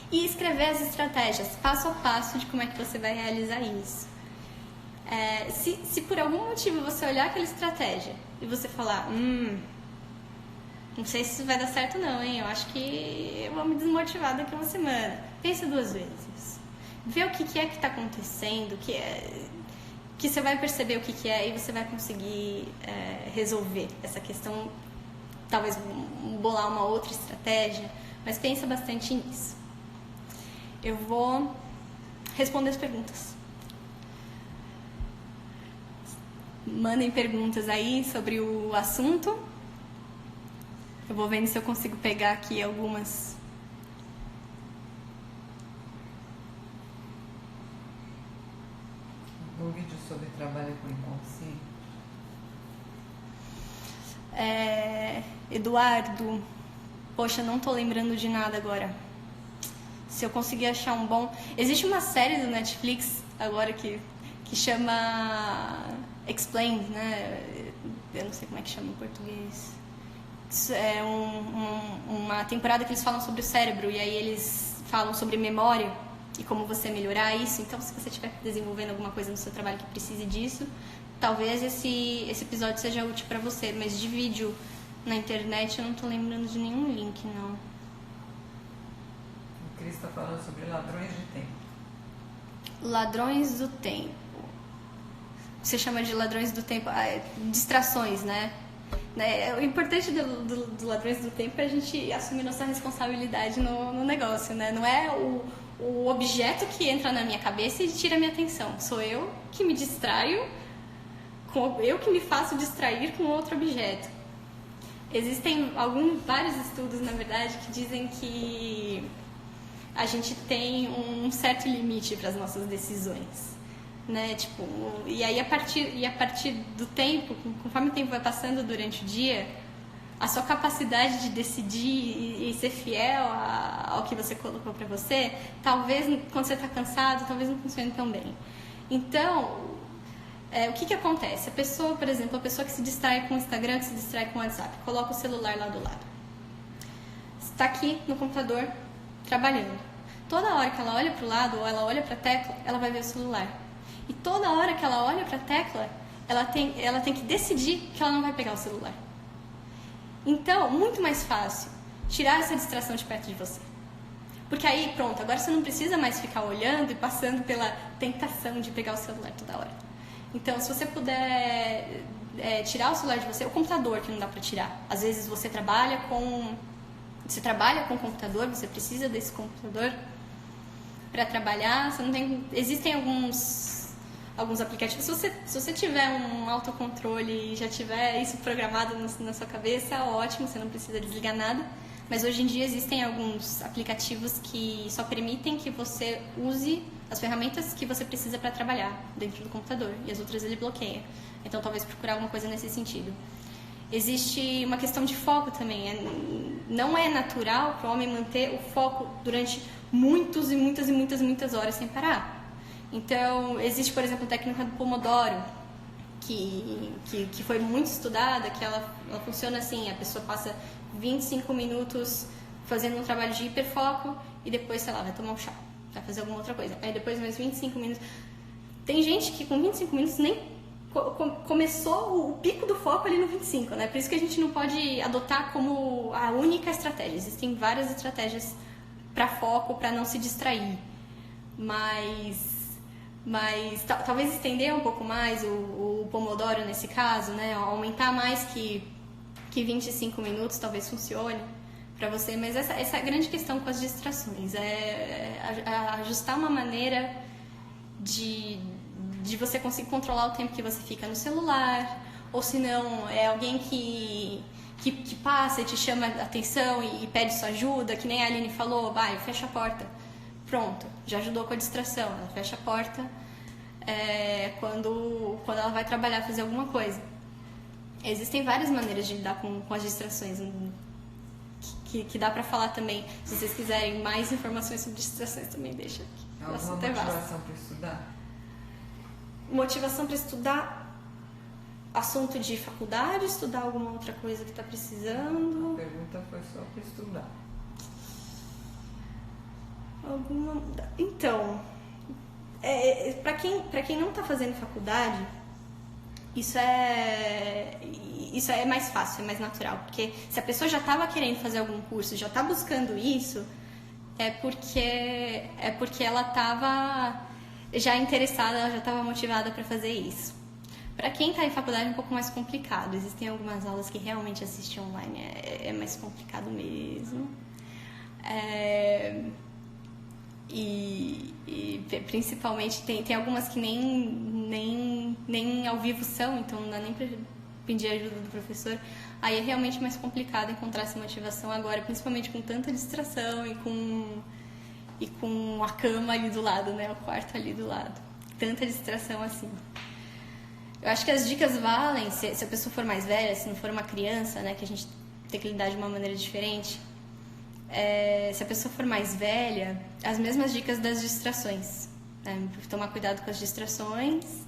E escrever as estratégias, passo a passo, de como é que você vai realizar isso. Se por algum motivo você olhar aquela estratégia e você falar, não sei se isso vai dar certo não, hein? Eu acho que eu vou me desmotivar daqui a uma semana. Pensa 2 vezes. Vê o que é que está acontecendo, que você vai perceber o que é e você vai conseguir resolver essa questão, talvez bolar uma outra estratégia, mas pensa bastante nisso. Eu vou responder as perguntas. Mandem perguntas aí sobre o assunto. Eu vou vendo se eu consigo pegar aqui algumas. Um vídeo sobre trabalho com inconsciente. Eduardo, poxa, não tô lembrando de nada agora. Se eu conseguir achar um bom... Existe uma série do Netflix agora que chama Explained, né? Eu não sei como é que chama em português. É uma temporada que eles falam sobre o cérebro e aí eles falam sobre memória e como você melhorar isso. Então, se você estiver desenvolvendo alguma coisa no seu trabalho que precise disso, talvez esse episódio seja útil para você. Mas de vídeo na internet eu não tô lembrando de nenhum link, não. O Cris está falando sobre ladrões de tempo. Ladrões do tempo. Você chama de ladrões do tempo, distrações, né? O importante do ladrões do tempo é a gente assumir nossa responsabilidade no negócio, né? Não é o objeto que entra na minha cabeça e tira a minha atenção. Sou eu que me distraio, eu que me faço distrair com outro objeto. Existem vários estudos, na verdade, que dizem que a gente tem um certo limite para as nossas decisões, né? Tipo, e aí a partir do tempo, conforme o tempo vai passando durante o dia, a sua capacidade de decidir e ser fiel ao que você colocou para você, talvez quando você está cansado, talvez não funcione tão bem. Então, o que acontece? A pessoa, por exemplo, a pessoa que se distrai com o Instagram, que se distrai com o WhatsApp, coloca o celular lá do lado. Está aqui no computador, trabalhando. Toda hora que ela olha para o lado ou ela olha para a tecla, ela vai ver o celular. E toda hora que ela olha para a tecla, ela tem que decidir que ela não vai pegar o celular. Então, muito mais fácil tirar essa distração de perto de você. Porque aí, pronto, agora você não precisa mais ficar olhando e passando pela tentação de pegar o celular toda hora. Então, se você puder tirar o celular de você, o computador que não dá para tirar. Às vezes você trabalha com o computador, você precisa desse computador para trabalhar. Você não tem, existem alguns aplicativos. Se você tiver um autocontrole e já tiver isso programado na sua cabeça, ótimo, você não precisa desligar nada. Mas hoje em dia existem alguns aplicativos que só permitem que você use as ferramentas que você precisa para trabalhar dentro do computador, e as outras ele bloqueia. Então talvez procurar alguma coisa nesse sentido. Existe uma questão de foco também. Não é natural para o homem manter o foco durante muitas horas sem parar. Então, existe, por exemplo, a técnica do Pomodoro, que foi muito estudada, que ela funciona assim, a pessoa passa 25 minutos fazendo um trabalho de hiperfoco e depois, sei lá, vai tomar um chá, vai fazer alguma outra coisa. Aí depois mais 25 minutos. Tem gente que com 25 minutos nem começou o pico do foco ali no 25, né? Por isso que a gente não pode adotar como a única estratégia. Existem várias estratégias para foco, para não se distrair. Mas talvez estender um pouco mais o Pomodoro nesse caso, né? Aumentar mais que 25 minutos talvez funcione para você, mas essa é a grande questão com as distrações, ajustar uma maneira de você conseguir controlar o tempo que você fica no celular, ou se não, é alguém que passa e te chama a atenção e pede sua ajuda, que nem a Aline falou, vai, fecha a porta. Pronto, já ajudou com a distração, ela fecha a porta quando ela vai trabalhar, fazer alguma coisa. Existem várias maneiras de lidar com as distrações, que dá pra falar também. Se vocês quiserem mais informações sobre distrações, também deixa aqui. Alguma motivação para estudar? Motivação para estudar assunto de faculdade, estudar alguma outra coisa que está precisando? A pergunta foi só para estudar. Então, para quem não está fazendo faculdade, isso é mais fácil, é mais natural, porque se a pessoa já estava querendo fazer algum curso, já está buscando isso, é porque ela estava já interessada, ela já estava motivada para fazer isso. Para quem está em faculdade é um pouco mais complicado, existem algumas aulas que realmente assistem online, é mais complicado mesmo. E principalmente tem algumas que nem ao vivo são, então não dá nem pra pedir ajuda do professor. Aí é realmente mais complicado encontrar essa motivação agora, principalmente com tanta distração e com a cama ali do lado, né? O quarto ali do lado. Tanta distração assim. Eu acho que as dicas valem se a pessoa for mais velha, se não for uma criança, né? Que a gente tem que lidar de uma maneira diferente. Se a pessoa for mais velha, as mesmas dicas das distrações, né? Tomar cuidado com as distrações.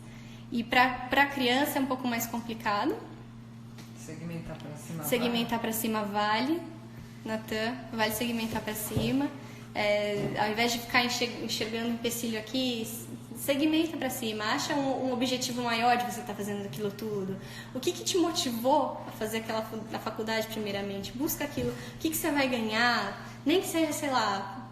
E para criança é um pouco mais complicado. Segmentar para cima vale. Natan, vale segmentar para cima. Ao invés de ficar enxergando um empecilho aqui, segmenta para cima. Acha um objetivo maior de você estar fazendo aquilo tudo. O que te motivou a fazer aquela na faculdade primeiramente? Busca aquilo. O que você vai ganhar? Nem que seja, sei lá,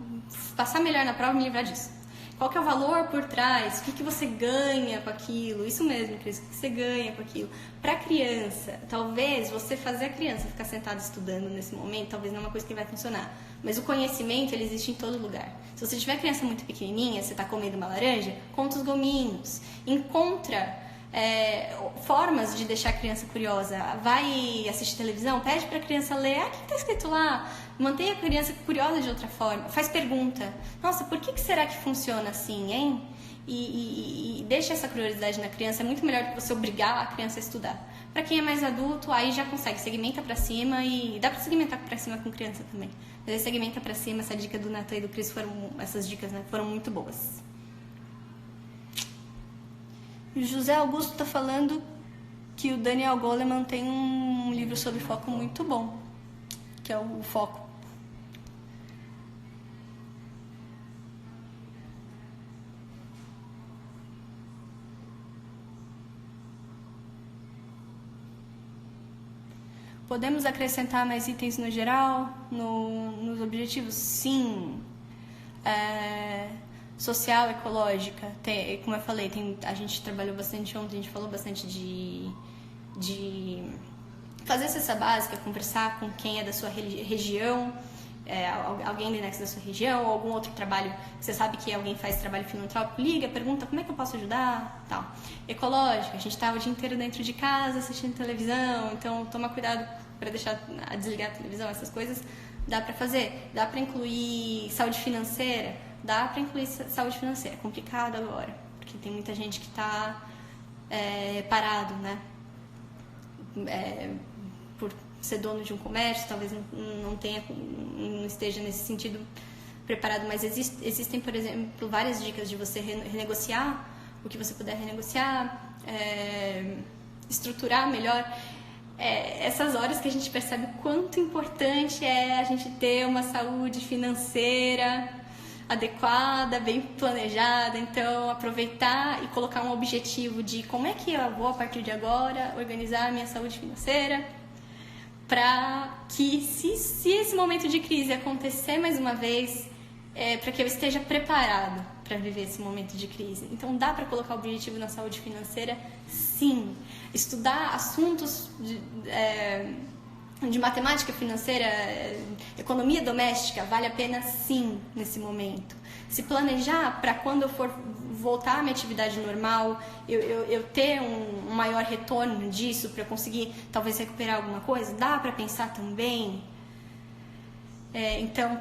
passar melhor na prova e me livrar disso. Qual que é o valor por trás? O que você ganha com aquilo? Isso mesmo, Cris, o que você ganha com aquilo? Para criança, talvez você fazer a criança ficar sentada estudando nesse momento, talvez não é uma coisa que vai funcionar. Mas o conhecimento, ele existe em todo lugar. Se você tiver criança muito pequenininha, você está comendo uma laranja, conta os gominhos. Encontra formas de deixar a criança curiosa. Vai assistir televisão, pede para a criança ler. O que está escrito lá? Mantenha a criança curiosa de outra forma. Faz pergunta. Nossa, por que será que funciona assim, hein? E deixa essa curiosidade na criança. É muito melhor do que você obrigar a criança a estudar. Para quem é mais adulto, aí já consegue. Segmenta para cima e dá para segmentar para cima com criança também. Mas aí segmenta para cima. Essa dica do Natan e do Cris essas dicas, né, foram muito boas. José Augusto está falando que o Daniel Goleman tem um livro sobre foco muito bom, que é o Foco. Podemos acrescentar mais itens no geral, nos objetivos? Sim. Social, ecológica, como eu falei, a gente trabalhou bastante ontem, a gente falou bastante de fazer cesta básica, conversar com quem é da sua região, alguém do Inex da sua região, ou algum outro trabalho que você sabe que alguém faz trabalho filantrópico, liga, pergunta como é que eu posso ajudar, tal. Ecológica, a gente está o dia inteiro dentro de casa assistindo televisão, então toma cuidado para desligar a televisão, essas coisas dá para fazer. Dá para incluir saúde financeira. Dá para incluir saúde financeira. É complicado agora, porque tem muita gente que está parado, né? Por ser dono de um comércio, talvez não esteja nesse sentido preparado, mas existem, por exemplo, várias dicas de você renegociar o que você puder renegociar, estruturar melhor. Essas horas que a gente percebe o quanto importante é a gente ter uma saúde financeira adequada, bem planejada. Então, aproveitar e colocar um objetivo de como é que eu vou, a partir de agora, organizar a minha saúde financeira, para que, se esse momento de crise acontecer mais uma vez, para que eu esteja preparado para viver esse momento de crise. Então, dá para colocar o objetivo na saúde financeira? Sim. Estudar assuntos de matemática financeira, economia doméstica, vale a pena sim nesse momento. Se planejar para quando eu for voltar à minha atividade normal, eu ter um maior retorno disso, para eu conseguir talvez recuperar alguma coisa, dá para pensar também. Então,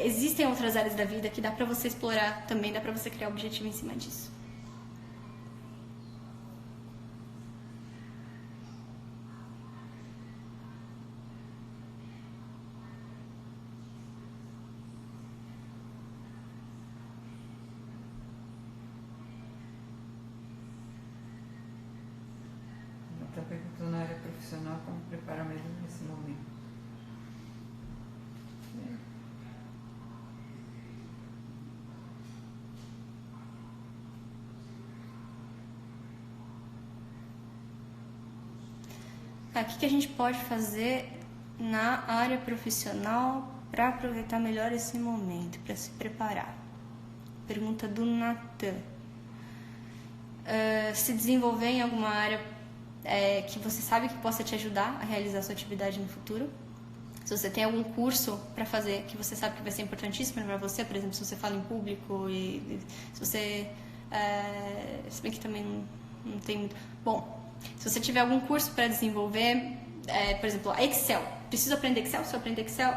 existem outras áreas da vida que dá para você explorar também, dá para você criar objetivo em cima disso. Está perguntando na área profissional como preparar mesmo nesse momento. O que a gente pode fazer na área profissional para aproveitar melhor esse momento, para se preparar? Pergunta do Natan. Se desenvolver em alguma área que você sabe que possa te ajudar a realizar a sua atividade no futuro. Se você tem algum curso para fazer que você sabe que vai ser importantíssimo para você, por exemplo, se você fala em público e se você... se bem que também não tem muito... Bom, se você tiver algum curso para desenvolver, por exemplo, Excel. Preciso aprender Excel? Se eu aprender Excel,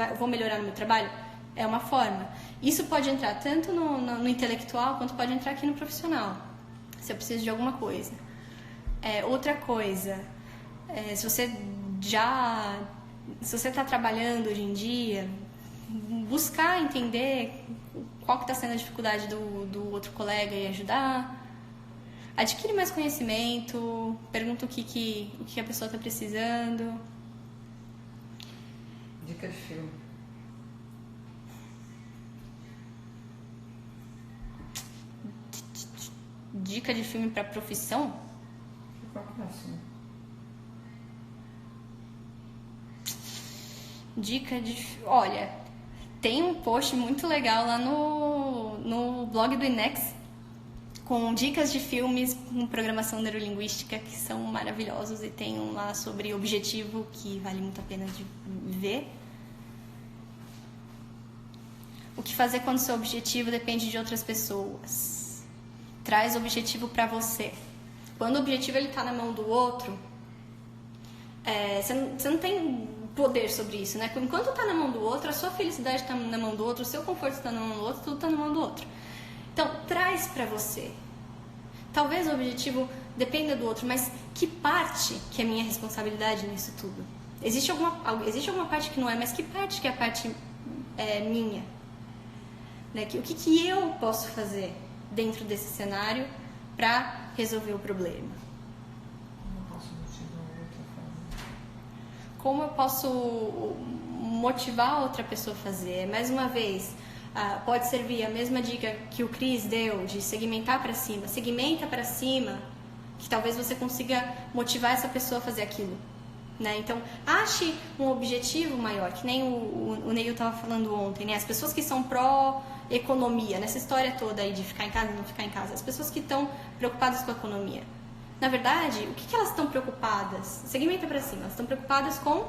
eu vou melhorar no meu trabalho? É uma forma. Isso pode entrar tanto no intelectual quanto pode entrar aqui no profissional. Se eu preciso de alguma coisa. Outra coisa, se você está trabalhando hoje em dia, buscar entender qual que está sendo a dificuldade do outro colega e ajudar. Adquire mais conhecimento, pergunta o que a pessoa está precisando. Dica de filme. Dica de filme para profissão? Dica de... Olha, tem um post muito legal lá no blog do Inex, com dicas de filmes com programação neurolinguística que são maravilhosos, e tem um lá sobre objetivo que vale muito a pena de ver. O que fazer quando seu objetivo depende de outras pessoas? Traz o objetivo para você. Quando o objetivo está na mão do outro, você não tem poder sobre isso, né? Enquanto está na mão do outro, a sua felicidade está na mão do outro, o seu conforto está na mão do outro, tudo está na mão do outro. Então, traz para você. Talvez o objetivo dependa do outro, mas que parte que é minha responsabilidade nisso tudo? Existe alguma parte que não é, mas que parte que é a parte minha? Né? O que eu posso fazer dentro desse cenário para resolver o problema? Como eu posso motivar outra pessoa a fazer? Mais uma vez, pode servir a mesma dica que o Cris deu, de segmentar para cima. Segmenta para cima, que talvez você consiga motivar essa pessoa a fazer aquilo. Né? Então, ache um objetivo maior, que nem o Neil estava falando ontem. Né? As pessoas que são pró-economia, nessa história toda aí de ficar em casa e não ficar em casa, as pessoas que estão preocupadas com a economia. Na verdade, o que elas estão preocupadas? Segmenta para cima, elas estão preocupadas com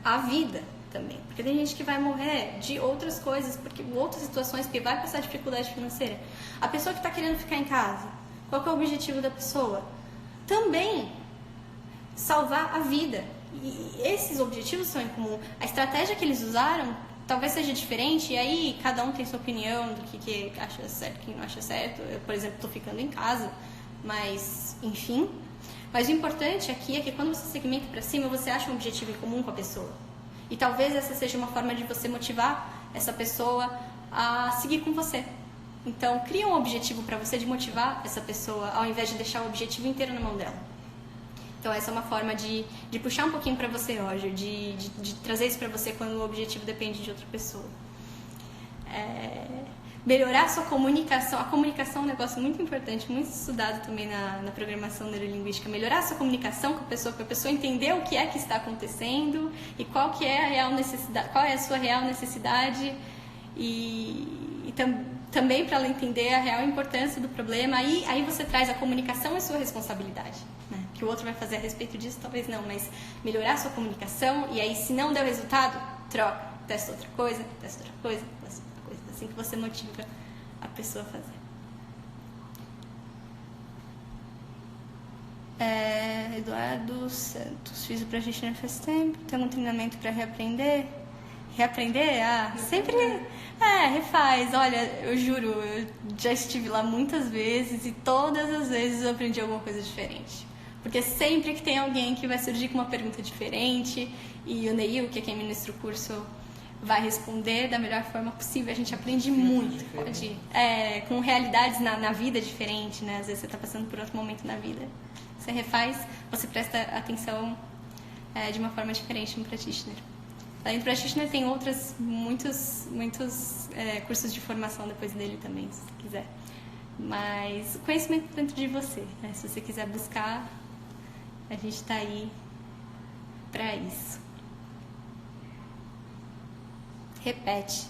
a vida também, porque tem gente que vai morrer de outras coisas, porque outras situações, porque vai passar dificuldade financeira. A pessoa que está querendo ficar em casa, qual que é o objetivo da pessoa? Também salvar a vida. E esses objetivos são em comum. A estratégia que eles usaram talvez seja diferente, e aí cada um tem sua opinião do que acha certo, o que não acha certo. Eu, por exemplo, estou ficando em casa, mas enfim. Mas o importante aqui é que quando você segmenta para cima, você acha um objetivo em comum com a pessoa. E talvez essa seja uma forma de você motivar essa pessoa a seguir com você. Então, cria um objetivo para você de motivar essa pessoa, ao invés de deixar o objetivo inteiro na mão dela. Então, essa é uma forma de puxar um pouquinho para você, Roger, de trazer isso para você quando o objetivo depende de outra pessoa. Melhorar a sua comunicação. A comunicação é um negócio muito importante, muito estudado também na programação neurolinguística. Melhorar a sua comunicação com a pessoa, para a pessoa entender o que é que está acontecendo e qual que é a real necessidade, qual é a sua real necessidade e também para ela entender a real importância do problema. Aí você traz a comunicação e sua responsabilidade, né? Que o outro vai fazer a respeito disso, talvez não, mas melhorar a sua comunicação e aí se não deu resultado, troca, testa outra coisa, testa outra coisa, testa outra coisa. Assim que você motiva a pessoa a fazer. Eduardo Santos, fiz o practitioner faz tempo, tem um treinamento para reaprender? Reaprender? Sempre refaz. Olha, eu juro, eu já estive lá muitas vezes e todas as vezes eu aprendi alguma coisa diferente. Porque sempre que tem alguém que vai surgir com uma pergunta diferente e o Neil, que é quem ministra o curso, vai responder da melhor forma possível. A gente aprende muito, com realidades na vida diferente, né? Às vezes você está passando por outro momento na vida. Você refaz, você presta atenção de uma forma diferente no practitioner. Além do practitioner, tem muitos cursos de formação depois dele também, se você quiser. Mas o conhecimento dentro de você, né? Se você quiser buscar, a gente está aí para isso. Repete.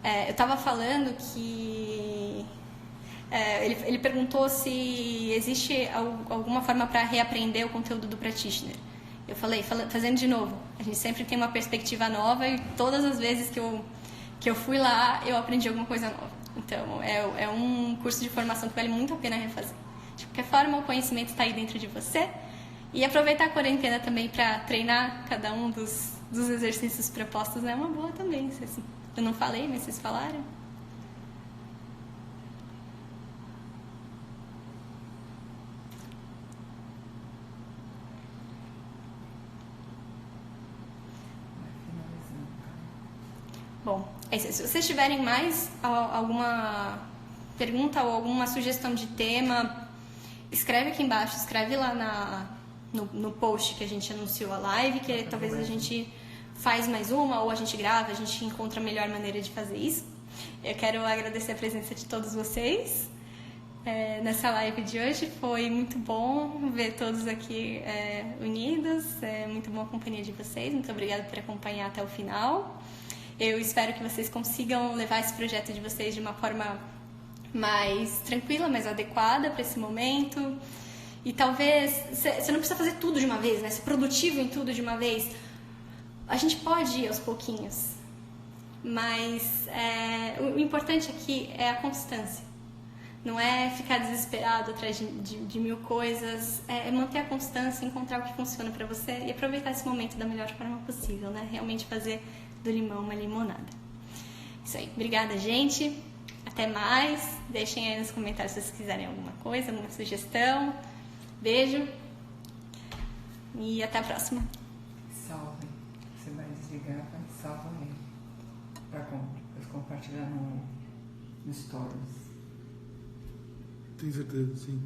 Eu estava falando que... ele perguntou se existe alguma forma para reaprender o conteúdo do practitioner. Eu falei, fazendo de novo. A gente sempre tem uma perspectiva nova e todas as vezes que eu fui lá, eu aprendi alguma coisa nova. Então, é um curso de formação que vale muito a pena refazer. De qualquer forma, o conhecimento está aí dentro de você. E aproveitar a quarentena também para treinar cada um dos exercícios propostos é uma boa também. Eu não falei, mas vocês falaram. Bom, se vocês tiverem mais alguma pergunta ou alguma sugestão de tema, escreve aqui embaixo, escreve lá no post que a gente anunciou a live, que talvez a gente faz mais uma, ou a gente grava, a gente encontra a melhor maneira de fazer isso. Eu quero agradecer a presença de todos vocês nessa live de hoje. Foi muito bom ver todos aqui unidos, muito boa a companhia de vocês. Muito obrigada por acompanhar até o final. Eu espero que vocês consigam levar esse projeto de vocês de uma forma mais tranquila, mais adequada para esse momento. E talvez, você não precisa fazer tudo de uma vez, né? Ser produtivo em tudo de uma vez. A gente pode ir aos pouquinhos, mas o importante aqui é a constância. Não é ficar desesperado atrás de mil coisas, é manter a constância, encontrar o que funciona para você e aproveitar esse momento da melhor forma possível, né? Realmente fazer do limão uma limonada. Isso aí. Obrigada, gente. Até mais. Deixem aí nos comentários se vocês quiserem alguma coisa, alguma sugestão. Beijo. E até a próxima. Salve. Você vai desligar, mas salva ele. Para compartilhar no Stories. Tenho certeza, sim.